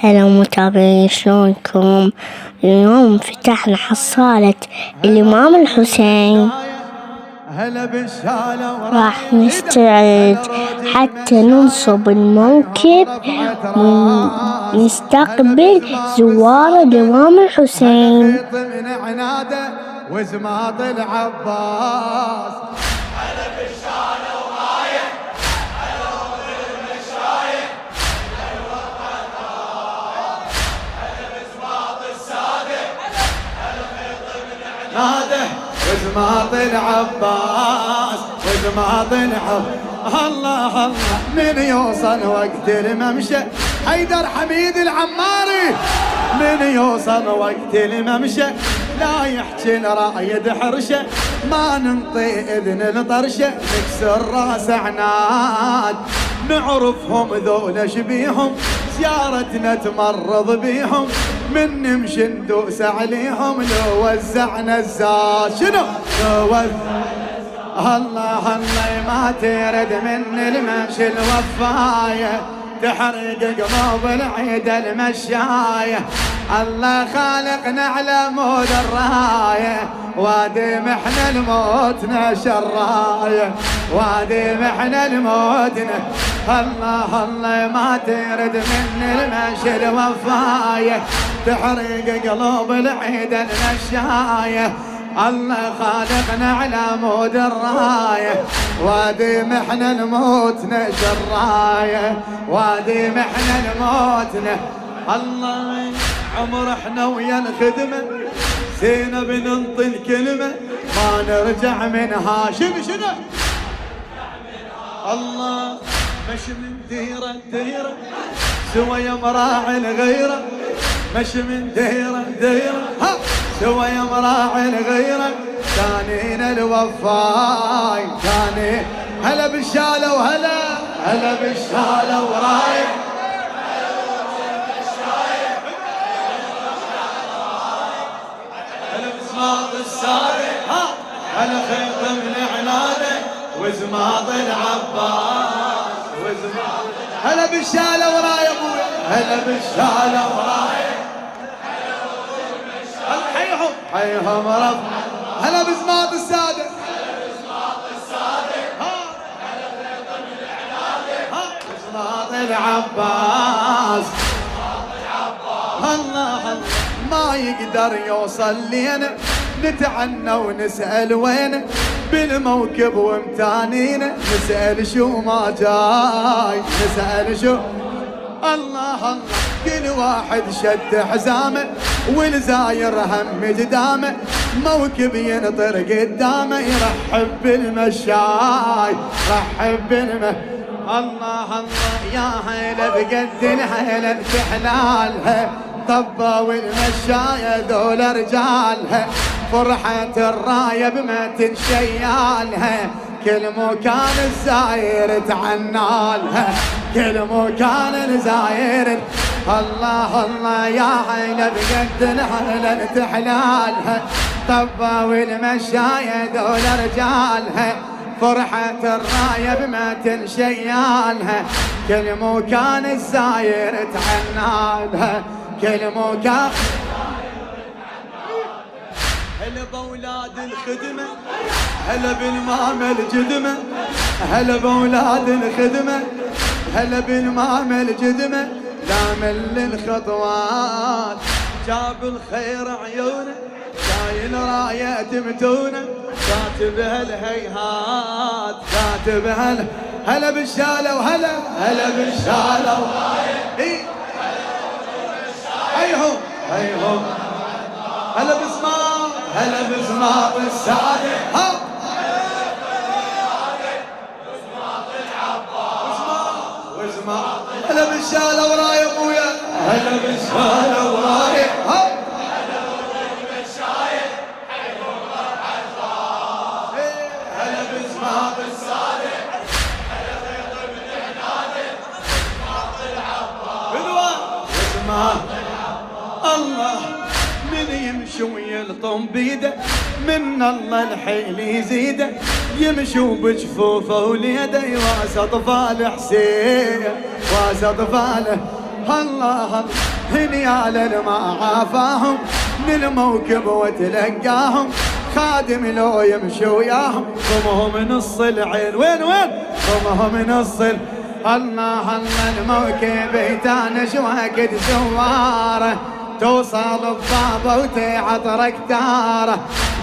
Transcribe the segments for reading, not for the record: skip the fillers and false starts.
هلا متابعين، شلونكم؟ اليوم فتحنا حصالة الإمام الحسين. راح نستعد حتى ننصب الموكب ونستقبل زوار الإمام الحسين. وزماط العباس هلا بالشالة ورايح، هلا بالمشايخ، هلا بزماط الصادق، هلا خيط من عناده وزماط العباس وزماط الله الله. من يوصل وقت الممشى حيدر حميد العماري، من يوصل وقت الممشى لا يحكي الرايد حرشه، ما ننطي اذن الطرشه نكسر راس عناد. نعرفهم ذولا شبيهم زيارتنا تمرض بيهم، من نمشي ندوس عليهم لو وزعنا الزاد. شنو لو الله الله ما ترد من الممشي الوفايه، تحرق قلوب العيد المشايه. الله خالقنا على مود الرايه، وادي محنا الموتنا شرايه، وادي محنا الموتنا. الله الله ما ترد من المشي الوفايه، تحرق قلوب العيد المشايه. الله خالقنا على مود الرايه، وادي محنا نموتنا شرايه، وادي محنا نموتنا. الله عمر احنا ويا الخدمه زينب ننطي الكلمه ما نرجع منها. شنو الله مش من ديره ديره سوى يا مراعي الغيره، مش من ديره ها سوى يا مراعي الغيره. كانين الوفاي كاني هلا بالشاله وهلا هلا بالشاله ورايح، هلا بزماط الصادق ها هلا خيط من عناده وزماط العباس وزماط. هلا بالشاله ورايا ابويا، هلا بالشاله ورايا، حيهم رب. هلا بزماط الصادق، هلا بزماط الصادق هلا خيط من عناده وزماط العباس. الله ما يقدر يوصل لينا نتعنى ونسأل وين بالموكب وامتانينا، نسأل شو ما جاي نسأل شو. الله كل واحد شد حزامه والزاير هم قدامه، موكب ينطر قدامه يرحب بالمشاي رحب الله يا هيلا بقد الهيلا بحلالها طبة والمشاية ذول رجالها، فرحة الراية بمتن شيالها، كل مكان الزاير تعنالها، كل مكان الزاير. الله الله يا هيلا بقد الهيلا تحلالها طبة والمشاية ذول رجالها، فرحة الراية بمتن شيالها، كل مكان الزاير تعنالها، كل مكان. هلا بأولاد الخدمة، هلا بالمام الجدمة، هلا بأولاد الخدمة، هلا بالمام الجدمة. لا من الخطوات جاب الخير عيونه، شايل راية متونة كاتبها الهيهات كاتبها. هلا بالشالة وهلا هلا بالشالة ورايح هيهم هلا بزماط هلا بزماط الصادق ها وزماط. هلا بالشالة ورايا ابويا، هلا بالشالة ورايا ها هلا بزماط الصادق، هلا خيط من عناده وزماط العباس. الله من يمشي ويلطم بيده من الله الحيل يزيده، يمشوا بجفوفه وليده واسط اطفال حسين واسط اطفاله. الله هنيال ما عافاهم من الموكب وتلقاهم خادم لو يمشي وياهم ضمهم نص العين وين ضمهم نص الله الموكب يتانش وقت زواره توصل الضابة وتعطرك داره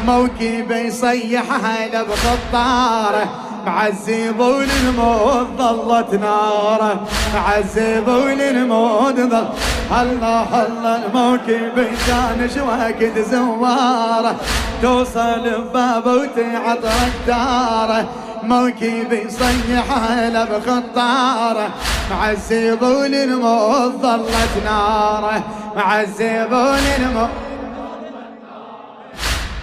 موكب يصيحها بخطاره معذبون الموت ظلت ناره معذبون الموت ظل الله الموكب يتانش وقت زواره توصل الضابة وتعطرك داره موكب يصيحها بخطاره معذبون الموت ظلت ناره معذبون الموت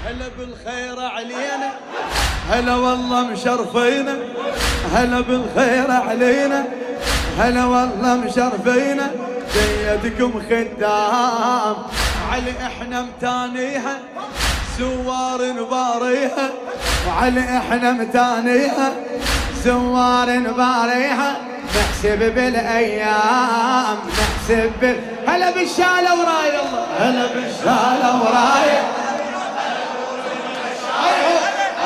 هلا بالخير علينا هلا والله مشرفينا هلا بالخير علينا هلا والله مشرفينا جيتكم خدام علي احنا متانيها سوار نباريها وعلي احنا متانيها سوار نباريها نحسب بالايام نحسب هلا بالشالة وراي الله هلا بالشالة وراي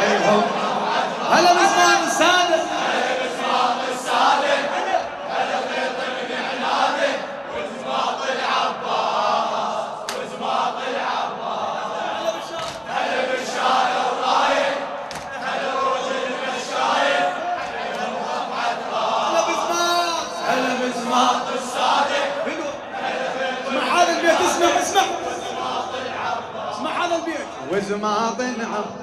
ايهم هلا بزمان السادة هلا بزمان السادة هلا خيط العنادة وزماط العباس وزماط العباس هلا بالشالة ورايح هلا بوجه المشايخ هلا بزماط السادة اسمع هذا البيت اسمع اسمع هذا البيت وزماط العباس